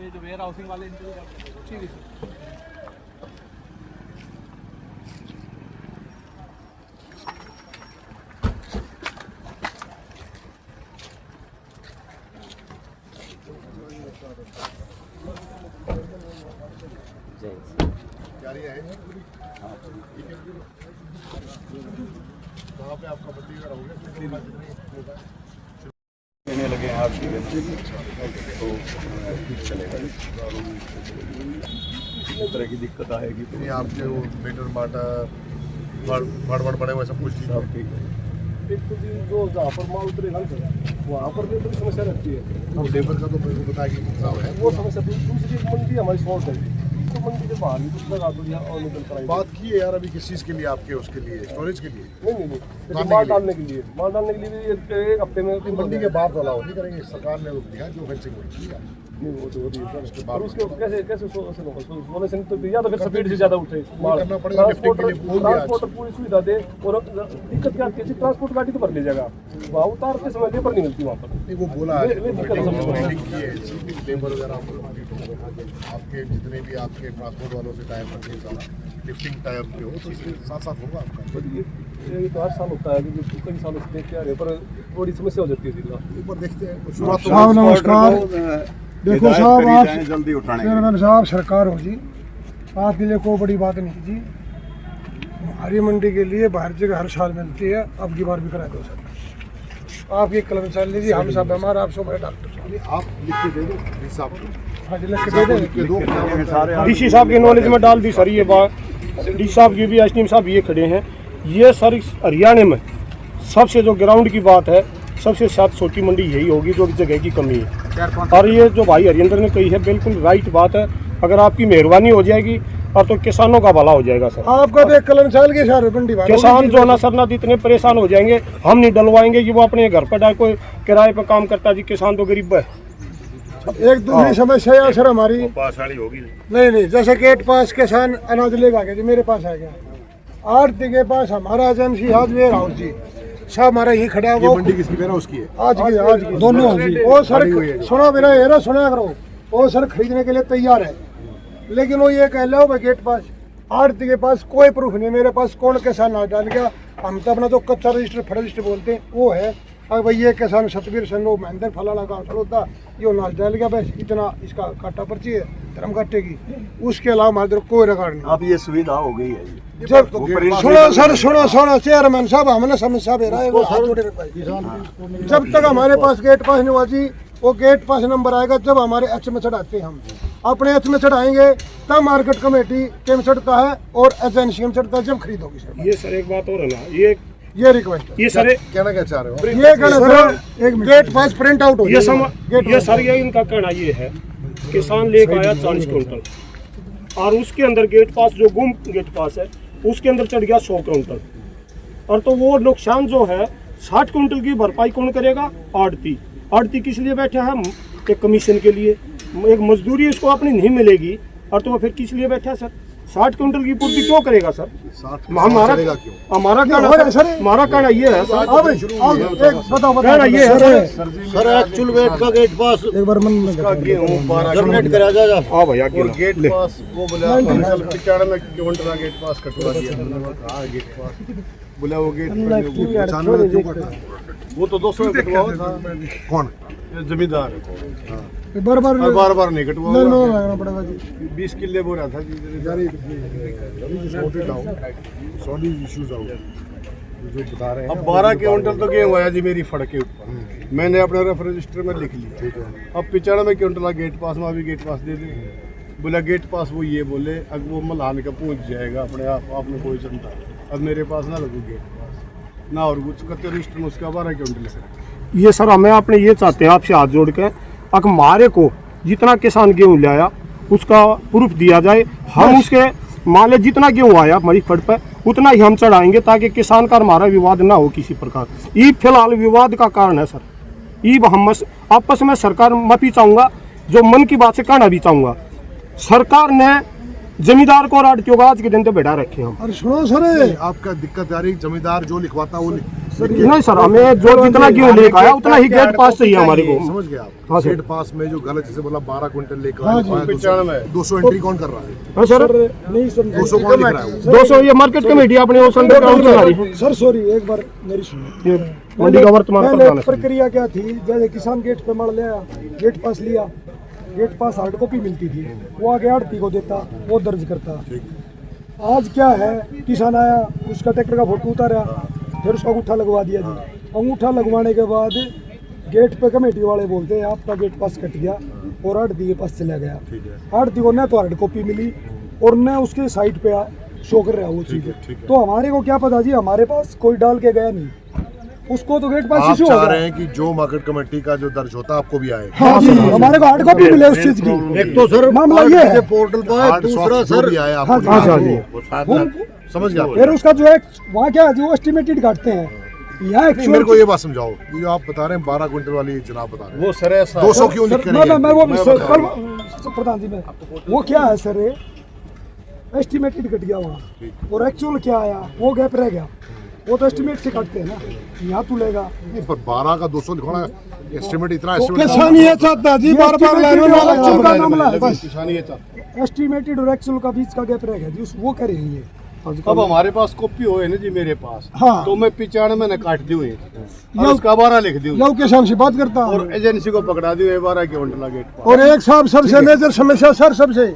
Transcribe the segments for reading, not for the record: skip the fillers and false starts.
ये जो where housing वाले इंटरव्यू करते हैं। ठीक है सर। वहाँ पे आपका बंदी हो गया देने लगे हैं आपकी तो चलेगा। इस तरह की दिक्कत आएगी तो नहीं आपके वो मीटर माटा फड़ बड़े हुए सब कुछ सब ठीक है। एक तो जो जहाँ पर माल उतरेगा वहाँ पर भी थोड़ी समस्या रहती है। वो लेबर का तो मेरे को बताया कि साहब है वो समस्या दूसरी मंडी हमारी शॉर्ट है तो मंडी के बाहर भी कुछ लगा दो या और निकल कर बात की है यार अभी किस चीज़ के लिए आपके उसके लिए स्टोरेज के लिए नहीं माल डालने के लिए एक हफ्ते में मंडी के बाहर तो अलाउ नहीं करेंगे सरकार ने दिया जो फेंसिंग हुई है नहीं वो तो होती है उसके बाद उसके कैसे सोने से तो या तो फिर स्पीड से ज़्यादा उठे करना पड़ेगा लिफ्टिंग के लिए बोल दिया ट्रांसपोर्टर पूरी सुविधा दे और दिक्कत क्या आती है ट्रांसपोर्ट गाड़ी तो भर ले जाएगा वहाँ उतार के समय लेबर नहीं मिलती वहाँ पर नहीं वो बोला दिक्कत की है लेबर वगैरह आपके जितने भी आपके ट्रांसपोर्ट वालों से टाइम करते हैं सारा लिफ्टिंग टाइम पे हो तो इसके साथ साथ होगा आपका ये तो हर साल होता है कि कई सालों से देखते आ रहे पर थोड़ी समस्या हो जाती है एक बार देखते हैं साहब नमस्कार। देखो साहब आप जल्दी उठाने चेयरमैन साहब सरकार हो जी आपके लिए कोई बड़ी बात नहीं जी। हरी मंडी के लिए बाहर जगह हर साल मिलती है अब की बार भी करा दो सर। आपकी कलम चल लीजिए हम सब बीमार आप सब डॉक्टर आप लिख के दे दो हिसाब हाँ जी लिख के दे दो डीसी साहब के नॉलेज में डाल दी सर ये बात। डी साहब की भी एसडीएम साहब ये खड़े हैं ये सर हरियाणा में सबसे जो ग्राउंड की बात है सबसे साथ छोटी मंडी यही होगी जो जगह की कमी है। और ये जो भाई हरिंदर ने कही है बिल्कुल राइट बात है। अगर आपकी मेहरबानी हो जाएगी और तो किसानों का भला हो जाएगा सर। आपका तो एक कलम चाल के सर मंडी किसान जो ना सर ना इतने परेशान हो जाएंगे हम नहीं डलवाएंगे कि वो अपने घर पर डाल कोई किराए पर काम करता जी किसान तो गरीब है। एक दूसरी समस्या है सर हमारी पास वाली होगी नहीं जैसे गेट पास किसान अनाज लेगा के जी मेरे पास आ गया आरती के पास हमारा एजेंसी आज वेयर हाउस जी सब हमारा यही खड़ा ये हुआ मंडी किसकी वेयर हाउस की है आज की दोनों जी वो सर सुनो मेरा ये ना सुना करो वो सर खरीदने के लिए तैयार है लेकिन वो ये कह लो भाई गेट पास आरती के पास कोई प्रूफ नहीं मेरे पास कौन किसान अनाज डाल गया हम तो अपना तो कच्चा रजिस्टर फट रजिस्टर बोलते हैं वो है अब भाई ये किसान सतबीर संगो महेंद्र फलाना गाँव चलोता ये अनाज डाल गया बस इतना इसका काटा पर्ची है धर्म काटेगी उसके अलावा हमारे कोई रिकॉर्ड नहीं। अब ये सुविधा हो गई है जी। जब सुनो चेयरमैन साहब हमने समस्या दे रहा है जब तक हमारे पास गेट पास नहीं हुआ जी वो गेट पास नंबर आएगा जब हमारे एच में चढ़ाते हैं हम अपने एच में चढ़ाएंगे तब मार्केट कमेटी के में चढ़ता है और एजेंसी में चढ़ता है जब खरीदोगी सर। ये सर एक बात और है ना ये रिक्वेस्ट है ये सर कहना क्या चाह रहे हो ये कहना सर एक गेट पास प्रिंट आउट हो ये सर ये इनका कहना ये है किसान लेकर आया 40 क्विंटल और उसके अंदर गेट पास जो गुम गेट पास है उसके अंदर चढ़ गया 100 क्विंटल और तो वो नुकसान जो है 60 क्विंटल की भरपाई कौन करेगा आड़ती किस लिए बैठा है एक कमीशन के लिए एक मजदूरी इसको अपनी नहीं मिलेगी और तो वो फिर किस लिए बैठा है सर 60 क्विंटल की पूर्ति क्यों करेगा सर हमारा कहना ये है कहना ये है सर एक्चुअल वेट का गेट पास एक बार मन में जनरेट करा जाएगा। हाँ भैया गेट पास वो बोला 95 क्विंटल गेट पास कटवा दिया गेट पास बोला वो गेट वो तो 200 कौन जमींदार बार बार नहीं कटवा पड़ेगा जी 20 किले बोल रहा था जो बता रहे हैं अब 12 क्विंटल तो गेहूं आया जी मेरी फड़ के ऊपर मैंने अपने रेफ रजिस्टर में लिख ली। अब 95 क्विंटल गेट पास में अभी गेट पास दे दे बोला गेट पास वो ये बोले अब वो मलान का पहुंच जाएगा अपने आप आपने कोई चिंता अब मेरे पास ना लगू गेट पास ना और कुछ कते रजिस्टर में उसका 12 क्विंटल ये सर हमें अपने ये चाहते हैं आपसे हाथ जोड़ के हमारे को जितना किसान गेहूं लाया उसका प्रूफ दिया जाए हम उसके मान जितना गेहूं आया हमारी फट पर उतना ही हम चढ़ाएंगे ताकि किसान का हमारा विवाद ना हो किसी प्रकार। ये फिलहाल विवाद का कारण है सर ये हम आपस में सरकार माफी चाहूँगा जो मन की बात से कहना भी चाहूँगा सरकार ने जमींदार को और आड़तियों को आज के दिन तो बैठा रखे हम। और सुनो सर आपका दिक्कत आ रही जमींदार जो लिखवाता वो नहीं सर, हमें जो जितना क्यों लेकर आया उतना ही गेट पास चाहिए हमारे को। समझ गया आप? हाँ सर। गेट पास में जो गलत जैसे बोला 12 क्विंटल लेकर हाँ आया, जी, 200 एंट्री कौन कर रहा है? हाँ सर, नहीं सर, 200 कौन लिख रहा है? 200 ये मार्केट कमेटी अपने वो संडे काउंट चला रही है। सर सॉरी, एक बार मेरी सुनिए। ये मंडी का वर्तमान पहले प्रधान है सर। प्रक्रिया क्या थी, जैसे किसान गेट पे माल लिया, गेट पास लिया, गेट पास हार्ड कॉपी मिलती थी, वो आगे आड़ती को देता, वो दर्ज करता। आज क्या है, किसान आया, उसका ट्रैक्टर का फोटो उतारा, फिर उसका अंगूठा लगवा दिया जी। अंगूठा लगवाने के बाद गेट पे कमेटी वाले बोलते हैं आपका गेट पास कट गया और आड़ती के पास चला गया। आड़ती को न तो हार्ड कॉपी मिली और न उसके साइट पे शो कर रहा वो चीज़। तो हमारे को क्या पता जी, हमारे पास कोई डाल के गया नहीं, उसको तो गेट पास आप इशू चाह होगा। रहे हैं कि जो मार्केट कमेटी का जो दर्ज होता है आपको भी आए? हाँ जी, हमारे को हार्ड कॉपी मिले उस चीज की। एक तो सर मामला ये है। पोर्टल पर है, हार्ड दूसरा सॉफ्ट जो सर भी आया हाँ आपको जी, भी हाँ आए। जी। समझ गया? फिर उसका जो है वहाँ क्या है, जो एस्टिमेटेड काटते हैं यहाँ नहीं, मेरे को ये बात समझाओ, ये जो आप बता रहे हैं 12 क्विंटल वाली जनाब बता रहे हैं, वो सर ऐसा 200 क्यों लिख कर मैं वो प्रधान जी, मैं वो क्या है सर, एस्टिमेटेड कट गया वहाँ और एक्चुअल क्या आया वो गैप रह गया। वो तो एस्टिमेट से काटते हैं ना, यहाँ तू लेगा। नहीं, पर 12 का 200 लिखवाना एस्टिमेट इतना किसान ये चाहता जी, बार-बार लाइनों में एक्चुअल का मामला है बस। किसान ये चाहता। एस्टिमेटेड और एक्चुअल का बीच का गैप रह गया जी, वो कह रहे हैं ये। अब हमारे पास कॉपी हो है ना जी मेरे पास, हाँ। तो मैं 95 ने काट दी हुई और उसका 12 लिख दी हुई यो किसान से बात करता हूँ और एजेंसी को पकड़ा दी हुई 12 क्विंटल गेट पर। और एक साहब सबसे मेजर समस्या सर, सबसे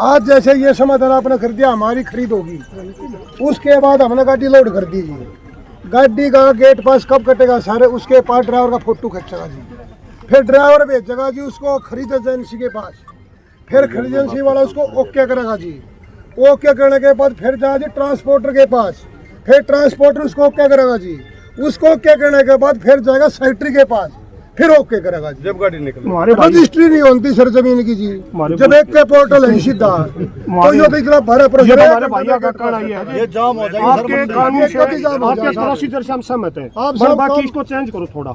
आज जैसे ये समाधान आपने कर दिया, हमारी खरीद होगी, उसके बाद हमने गाड़ी लोड कर दी जी। गाड़ी का गेट पास कब कटेगा सारे, उसके पास ड्राइवर का फोटो खींचेगा जी, फिर ड्राइवर भेजेगा जी उसको खरीद एजेंसी के पास, फिर खरीद एजेंसी वाला उसको ओके करेगा जी। ओके करने के बाद फिर जाए जी ट्रांसपोर्टर के पास, फिर ट्रांसपोर्टर उसको ओके करेगा जी, उसको ओके करने के बाद फिर जाएगा सेक्रेटरी के पास, फिर ओके करेगा जी। जब गाड़ी निकली हमारे भाई रजिस्ट्री नहीं होती सर जमीन की जी, जब एक के पोर्टल है सीधा, तो ये तो इतना बड़ा ये प्रोसेस तो है। हमारे भैया का कहना ये है ये जी, जाम हो जाएगी आपके सर। कानून से, कभी जाम हो आपके जाएगा। प्रोसीजर से हम सहमत हैं, आप पर सब बाकी काम- इसको चेंज करो थोड़ा,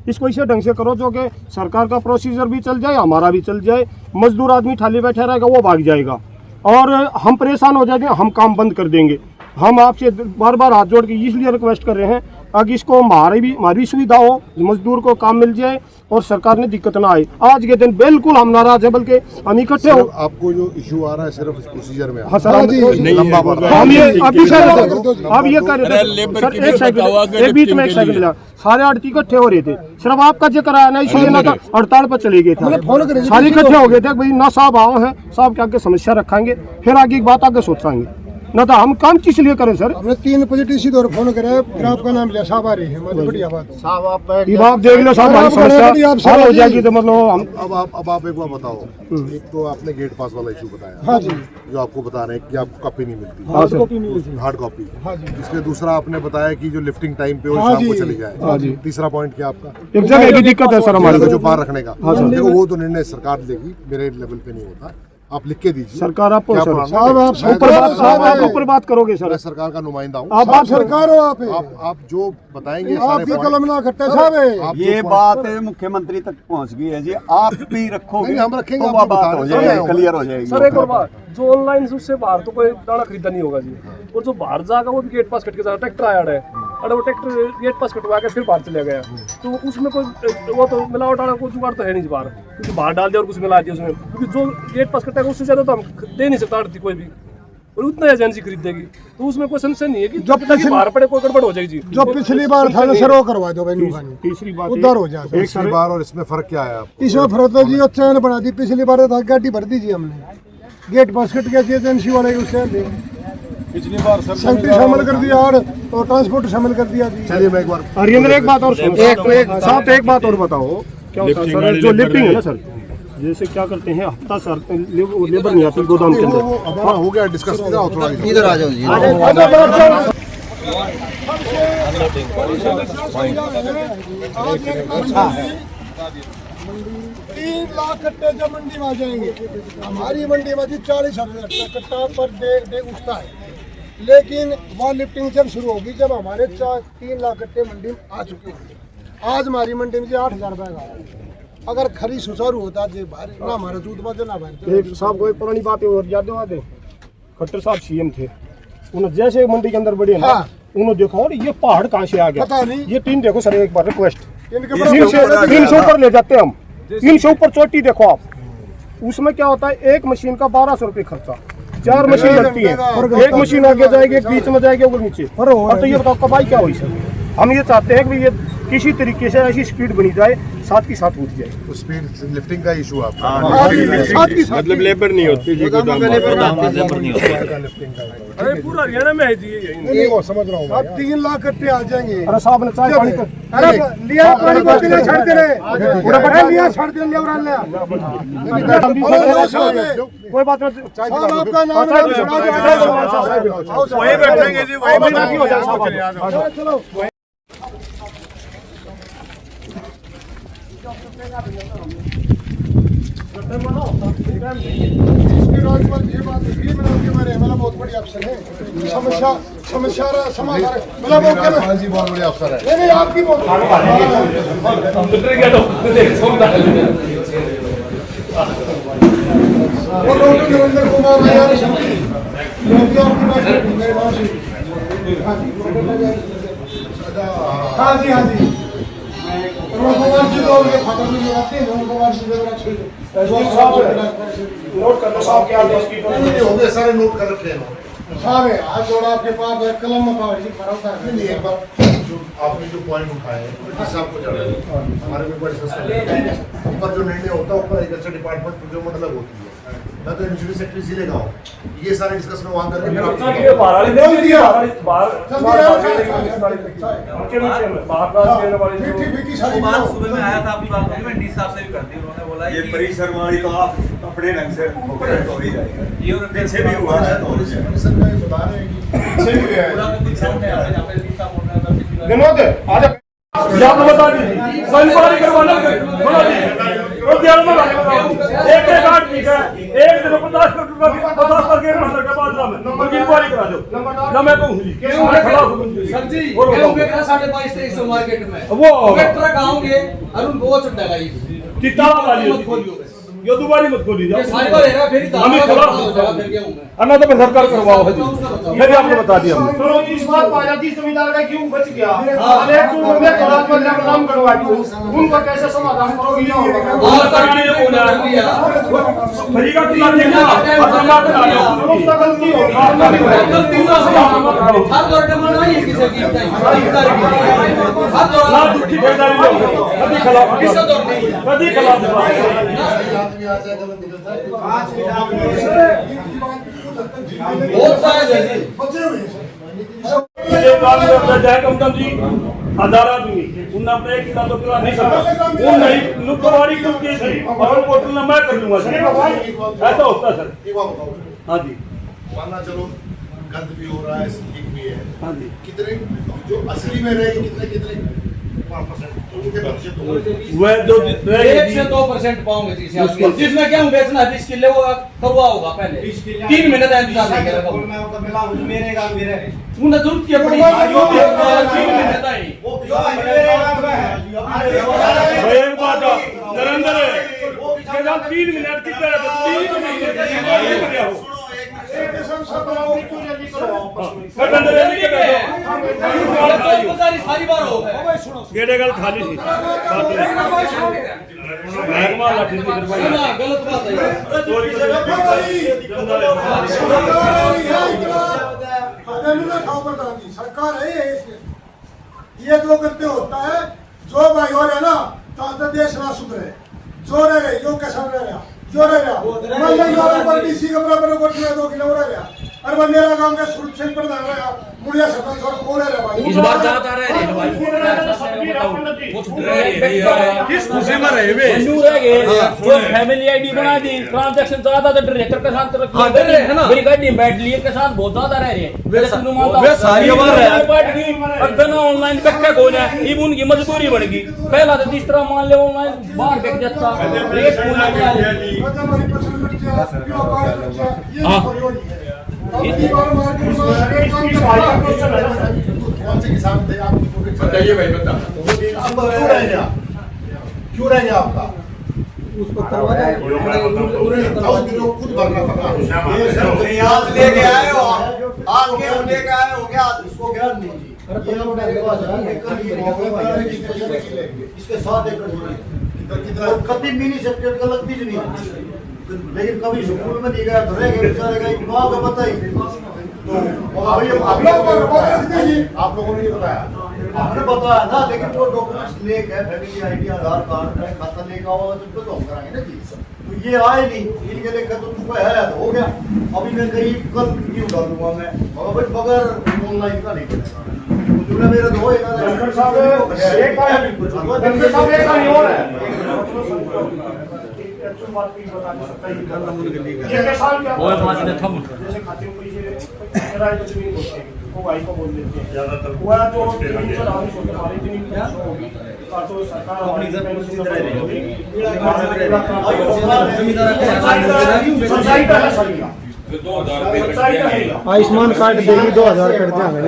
इसको इसे ढंग से करो जो कि सरकार का प्रोसीजर भी चल जाए, हमारा भी चल जाए। मजदूर आदमी थाली बैठा रहेगा, वो भाग जाएगा और हम परेशान हो जाएंगे, हम काम बंद कर देंगे। हम आपसे बार बार हाथ जोड़ के इसलिए रिक्वेस्ट कर रहे हैं अगर इसको हमारी सुविधा हो, मजदूर को काम मिल जाए और सरकार ने दिक्कत ना आए। आज के दिन बिल्कुल हम नाराज है, बल्कि हम इकट्ठे हो। सिर्फ आपको जो इशू आ रहा है सिर्फ इस प्रोसीजर में हाँ सर, लंबा बढ़ रहा है। हम ये अभी सर अब ये कर रहे थे सर, एक सेकंड, एक बीच में एक सेकंड मिला, सारे आड़ती इकट्ठे हो रहे थे, सिर्फ आपका जिक्र आया ना, इसलिए ना था हड़ताल पर चले गए थे, सारे इकट्ठे हो गए थे भाई ना साहब आओ हैं, साहब के आगे समस्या रखेंगे, फिर आगे की बात आगे सोचेंगे, ना तो हम काम किस लिए करें सर। हमने 3 पॉजिटिव सीधे और फोन करे, फिर आपका नाम लिया, साहब आ रही है, मतलब बढ़िया बात। साहब आप बैठ ये आप देख लो साहब, हमारी समस्या हल हो जाएगी तो मतलब हम अब आप एक बार बताओ, एक तो आपने गेट पास वाला इशू बताया, हाँ जी, जो आपको बता रहे हैं कि आपको कॉपी नहीं मिलती, हार्ड कॉपी मिली थी। Hard copy. हाँ जी, इसलिए दूसरा आपने बताया कि जो लिफ्टिंग टाइम पे हो हाँ शाम को जी। चली जाए। तीसरा पॉइंट क्या आपका? एक जगह की दिक्कत है सर हमारे जो को। बाहर रखने का, देखो वो तो निर्णय सरकार लेगी, मेरे लेवल पे नहीं होता, आप लिख के दीजिए। सरकार आपको क्या सर पुराना साहब आप मैं ऊपर बात, साहब आप ऊपर बात करोगे सर, मैं सरकार का नुमाइंदा हूँ। आप बात सरकार हो आप, आप जो बताएंगे सारे आपकी point, कलम ना कट्टे साहब है। आप जो ये point- बात मुख्यमंत्री तक पहुंच गई है जी, आप भी रखोगे नहीं, हम रखेंगे, तो आपको बात बता हो रहे हैं। जाएगी, क्लियर हो जाएगी। सर एक और बात, जो ऑनलाइन उससे बाहर तो कोई दाना खरीदा नहीं होगा जी, और जो बाहर जाएगा वो भी गेट पास कट के जाएगा। ट्रैक्टर आया है, अरे वो ट्रैक्टर गेट पास कटवा के फिर बाहर चले गया, तो उसमें कोई वो तो मिलावट वाला कोई जुगाड़ तो है नहीं बाहर, क्योंकि बाहर डाल दिया और कुछ मिला दिया उसमें, क्योंकि जो गेट पास कटेगा उससे ज़्यादा तो हम दे नहीं सकता आड़ती कोई भी, और उतना एजेंसी खरीदेगी, तो उसमें कोई संशय नहीं है कि जब तक बाहर पड़े कोई गड़बड़ हो जाएगी जी। जो पिछली बार था ना सर, वो करवा दो भाई नुकानी, तीसरी बात उधर हो जाए। पिछली बार और इसमें फर्क क्या है आपको? इसमें फर्क तो जी अच्छा ने बना दी, पिछली बार तो गाड़ी भर दी जी हमने, गेट पास कट गया जी, एजेंसी वाले उससे पिछली बार सर सेंट्री शामिल कर दिया और ट्रांसपोर्ट शामिल कर दिया जी। चलिए मैं एक बार हरिंद्र एक बात और सुनो साहब, एक बात और बताओ, क्या होता है सर जो लिफ्टिंग है ना सर, जैसे क्या करते हैं हफ्ता सर लेबर नहीं आती गोदाम के अंदर, वो हमारा हो गया डिस्कस थोड़ा इधर आ जाओ जी। तीन लाख कट्टे जब मंडी में आ जाएंगे, हमारी मंडी में जी 40,000 कट्टा पर डे उठता है, लेकिन वहाँ लिफ्टिंग जब शुरू होगी जब हमारे 3 लाख कट्टे मंडी में आ चुके होंगे। आज हमारी मंडी में जी 8,000 बैग आ रहा है। अगर खरी सुचारू होता जी बाहर ना हमारा दूध बाजे ना बाहर। एक साहब को एक पुरानी बात है और याद दिवा दे, खट्टर साहब सीएम थे, उन्हें जैसे मंडी के अंदर बढ़े ना, हाँ। उन्होंने देखा और ये पहाड़ कहाँ से आ गया, पता नहीं। ये टीन देखो सर एक बार रिक्वेस्ट, इनके 300 ऊपर ले जाते हैं हम, 300 ऊपर चोटी देखो आप, उसमें क्या होता है एक मशीन का 1200 रुपये खर्चा, 4 मशीन लगती है, एक मशीन आगे जाएगी एक बीच में जाएगी ऊपर नीचे, और तो ये बताओ कमाई क्या हुई सर। हम ये चाहते हैं कि ये किसी तरीके से ऐसी स्पीड बनी जाए साथ की साथ उठ जाए। तो स्पीड लिफ्टिंग का इशू आपका मतलब लेबर नहीं होती जी, अरे पूरा हरियाणा में है जी यही। नहीं वो समझ रहा हूँ अब 3 लाख कट्टे आ जाएंगे। अरे साहब ने चाय पानी कर, अरे लिया पानी बोतल नहीं छाड़ दे रहे, पूरा बड़ा लिया छाड़ दे लिया और लिया। कोई बात नहीं, साहब आपका नाम वहीं बैठेंगे जी, वहीं बैठेंगे। चलो बहुत बड़ी अफसर है, समस्या समाधान मतलब हाँ जी बहुत बढ़िया अफसर है। नहीं आपकी बहुत वो डॉक्टर नरेंद्र कुमार हाँ जी हाँ जी कुमार जी तो उनके फादर भी लगाते हैं, कुमार जी नोट कर लो साहब क्या नहीं हो गए सारे नोट कर रखे हैं साहब है आज जोड़ा आपके पास है, कलम में पावर जी फराता है। नहीं एक बार जो आपने जो पॉइंट उठाए जिससे आपको जाना हमारे में डिस्कस कर ऊपर जो निर्णय होता है ऊपर एग्रीकल्चर डिपार्टमेंट प्रोक्योरमेंट अलग होती है, मैं तो इनिशिएटिव सेक्रेटरी जिले का हूँ, ये सारे डिस्कस में वहाँ करके सुबह में आया था, आपकी बात होगी, मैं डी साहब से भी करती हूँ, उन्होंने बोला ये परिसर वाली तो आप अपने ढंग से ऑपरेट हो ही जाएगा, ये और पीछे भी हुआ है तो बता रहे हैं कि पीछे भी है। पूरा तो कुछ साउंड है यहाँ पे डी साहब बोल रहा था विनोद आजा आप बता दीजिए संपारी करवाना बता दीजिए और ध्यान में रखना एक एक आठ ठीक है, एक दिन 50 रुपए की 50 करके मतलब के बाद में इंक्वायरी करा दो ना मैं कहूँ जी मैं खड़ा हूँ सर जी गेहूं बेच रहा 22-23 मार्केट में, वो ट्रक आओगे अरुण बहुत चढ़ेगा ये चिताला वाली मत खोलियो ये दोबारा मत खोली ये सारी बार हेरा फेरी दाम हमें खड़ा हो जाएगा फिर गेहूं में। अन्ना तो सरकार करवाओ है जी, ये भी आपने बता दिया हमने। चलो इस बार पाजाती जमींदार का क्यों बच गया, अरे एक चूड़ में थोड़ा बदला नाम करवा दूं, उनका कैसे समाधान करोगे ये होगा और सरकार ने बोला लिया तरीका कितना देखना अपना बना लो उसका गलती होगा गलती से हाथ जोड़ के मना ये किसी की हाथ जोड़ ना दुखी ठेकेदारी नहीं कभी खिलाफ किसे जोड़ नहीं कभी खिलाफ बहुत सारे है ये बात में जय कमदम जी हजारा दूंगी उन अपने एक किलो 2 किलो नहीं सकता वो नहीं नुकवारी क्यों की थी और बोतल ना मैं कर दूंगा सर, ऐसा होता सर। हाँ जी मानना चलो गंद भी हो रहा है ठीक भी है, हाँ जी कितने जो असली में रहेगी कितने कितने 5% वह जो 1 से 2% पाओगे जी जिसमें गेहूं बेचना है 20 किलो वो करवा होगा पहले 3 महीने का इंतजार नहीं करेगा तूने जरूरत की पड़ी 3 महीने का ही एक बात नरेंद्र के साथ 3 मिनट की तरह 3 महीने हो सारी बार हो गए केड़े गल खाली थी महकमा लाठी की दरबार ना गलत बात है चोरी सरकार है ये जो करते होता है जो भाई हो रहा है ना तो देश ना सुधरे जो रह रहे जो कैसा रह रहा जो रह रहा डीसी के बराबर कोट में 2 किलो रह रहा और बंदेरा गांव के सुरत सिंह प्रधान रहा मुड़िया सरपंच और कौन रह रहा भाई इस बार ज्यादा रह रहे भाई वो छूट रहे हैं किस खुशी में रहे वे रह गए जो फैमिली आईडी बना दी ट्रांजैक्शन ज्यादा तो डायरेक्टर के साथ हाँ, डर रहे हैं ना। मेरी गाड़ी बैटलियर के साथ बहुत ज्यादा रह रहे हैं वे सारी बार रहे अगर ऑनलाइन कट्टे को ना ये उनकी मजबूरी बढ़ गई पहला तो जिस तरह मान ले ऑनलाइन बाहर बिक जाता रेट कौन से किसान थे आप बताइए भाई बता क्यों रहेंगे आपका उसको करवा दे खुद भरना पड़ा आज लेके आए हो आप, आज गेहूं लेके आए हो क्या, इसको क्या याद नहीं जी, ये अब मेरे पास है, कल ये मौके पर है कि कितने लेंगे, इसके 7 एकड़ जमीन, कितना कभी मिनी सेक्टर का लगती जमीन, लेकिन कभी स्कूल में नहीं गया, धरे गए बेचारे का, माँ को बताई, तो अभी आप लोगों ने नहीं बताया, आपने बताया था, लेकिन वो डॉक्यूमेंट्स लेके है, फैमिली आईडी, आधार कार्ड, खाता लेके आओ, तो हम कराएंगे ना जी। तो ये आए नहीं, इनके लेकर तो तुमको है तो हो गया। अभी मैं कहीं कल क्यों डालूंगा मैं, भाई बगैर ऑनलाइन का नहीं बनेगा। तो जो मेरा तो होएगा ना, डॉक्टर साहब एक का है, डॉक्टर साहब एक का नहीं हो रहा है। वो बात ने थम जैसे खाते में किराए की जमीन होती है, वो भाई को बोल देते हैं ज्यादातर वो है तो हमारी जमीन क्या तो सरकार अपनी आयुष्मान कार्ड देगी 2000 कर देंगे।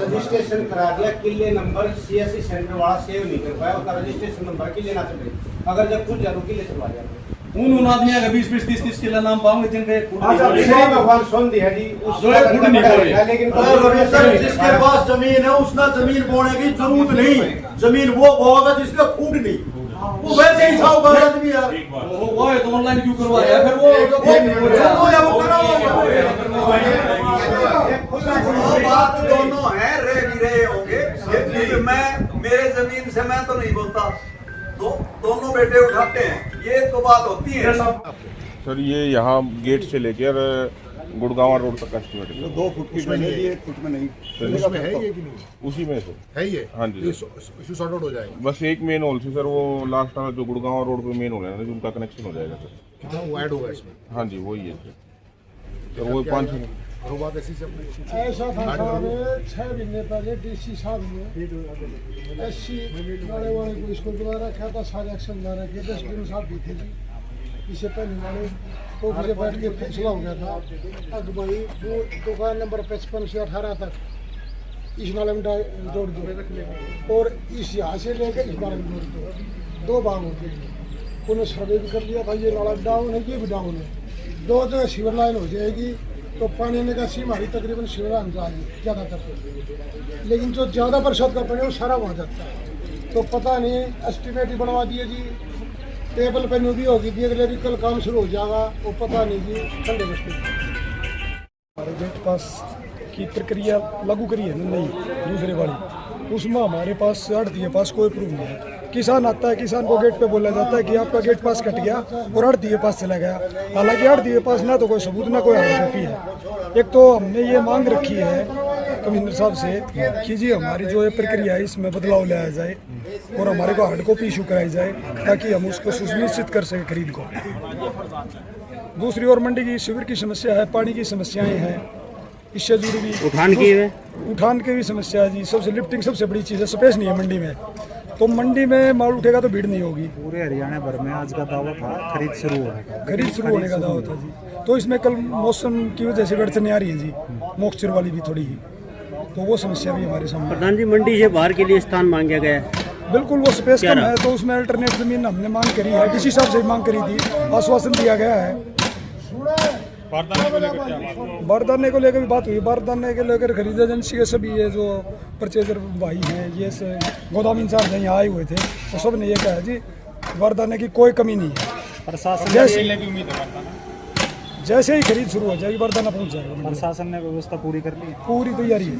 रजिस्ट्रेशन करा दिया, किले नंबर सीएससी सेंटर वाला सेव नहीं कर पाया, उसका रजिस्ट्रेशन नंबर किले ना चले, अगर जब खुद जाओ किले चलवा जाओ। उन आदमियों का 20-20 30-30 किलो नाम पाऊंगे जिनके भगवान सुन दिया जी, लेकिन जिसके पास जमीन है उसने जमीन बोने की जरूरत नहीं, जमीन वो बोगा जिसका खूट नहीं, वो वैसे ही साहूकार आदमी यार, वो है तो ऑनलाइन क्यों करवाया फिर वो बात दोनों है, रे भी रहे होंगे। मैं मेरे जमीन से मैं तो नहीं बोलता, दोनों बेटे उठाते हैं, ये तो बात होती है। सर ये यहाँ गेट से लेकर गुड़गांव रोड तक का एस्टिमेट है। 2 फुट की बनी है, 1 फुट में नहीं, उसमें है ये कि नहीं उसी में से है ये? हाँ जी इशू सॉर्ट आउट हो जाएगा। बस एक मेन होल से सर, वो लास्ट जो गुड़गांव रोड पे मेन होल है ना, उनका कनेक्शन हो जाएगा सर। कितना वो ऐड होगा इसमें? हाँ जी वही है सर, तो वो 5 वो बात ऐसी से अपने ऐसा था साहब 6 महीने पहले डीसी साहब ने एससी वाले को इसको दोबारा क्या था, सारे एक्शन द्वारा के 10 दिन साहब भी थे जी। इससे पहले वाले तो मुझे बैठ के फैसला हो गया था, अब भाई वो दुकान नंबर 55 से 18 तक इस नाले में जोड़ दो, और इस यहाँ से लेकर इस नाले में जोड़ दो, 2 भाग होते हैं। उन्होंने सर्वे भी कर लिया था, ये नाला डाउन है, ये भी डाउन है, 2 जगह सीवर लाइन हो जाएगी, तो पानी निकासी हमारी तकरीबन शिवरान ज़्यादातर, लेकिन जो ज़्यादा बरसात का पानी है वो सारा वहाँ जाता है। तो पता नहीं एस्टिमेट ही बनवा दिए जी, टेबल पे भी होगी थी, अगले भी कल काम शुरू हो जाएगा, वो पता नहीं जी ठंडे बस्ते। हमारे गेट पास की प्रक्रिया लागू करी है ना नहीं दूसरे वाली, उसमें हमारे पास आढ़ती के पास कोई प्रूफ नहीं है। किसान आता है, किसान को गेट पे बोला जाता है कि आपका गेट पास कट गया और आढ़ती के पास चला गया, हालांकि आढ़ती के पास ना तो कोई सबूत ना कोई हार्ड कॉपी है। एक तो हमने ये मांग रखी है कमिश्नर साहब से कि जी हमारी जो ये प्रक्रिया है इसमें बदलाव लाया जाए और हमारे को हार्ड कॉपी इशू कराई जाए, ताकि हम उसको सुनिश्चित कर सकें खरीद को। दूसरी ओर मंडी की शिविर की समस्या है, पानी की समस्याएं हैं, इससे जुड़ी भी उठान की भी समस्या है जी। सबसे लिफ्टिंग सबसे बड़ी चीज़ है, स्पेस नहीं है मंडी में, तो मंडी में माल उठेगा तो भीड़ नहीं होगी। पूरे हरियाणा भर में आज का दावा था खरीद शुरू होने का दावा था जी। तो इसमें कल मौसम की वजह से अड़चने आ रही है जी, मॉइस्चर वाली भी थोड़ी ही, तो वो समस्या भी हमारे सामने। प्रधान जी मंडी से बाहर के लिए स्थान मांगा गया है, बिल्कुल वो स्पेस कम है, तो उसमें अल्टरनेट जमीन हमने मांग करी है, डीसी साहब से मांग करी थी, आश्वासन दिया गया है। बारदाने को लेकर भी बात हुई, बारदाने को लेकर खरीद एजेंसी के सभी ये जो परचेजर भाई हैं, ये से गोदाम इंचार्ज यहाँ आए हुए थे, तो सब ने ये कहा जी बारदाने की कोई कमी नहीं है। प्रशासन जैसे ही खरीद शुरू हो जाएगी बारदाना पहुँच जाएगा। प्रशासन ने व्यवस्था पूरी कर ली, पूरी तैयारी है,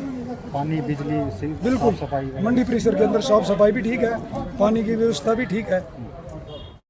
पानी बिजली बिल्कुल सफाई, मंडी परिसर के अंदर साफ सफाई भी ठीक है, पानी की व्यवस्था भी ठीक है।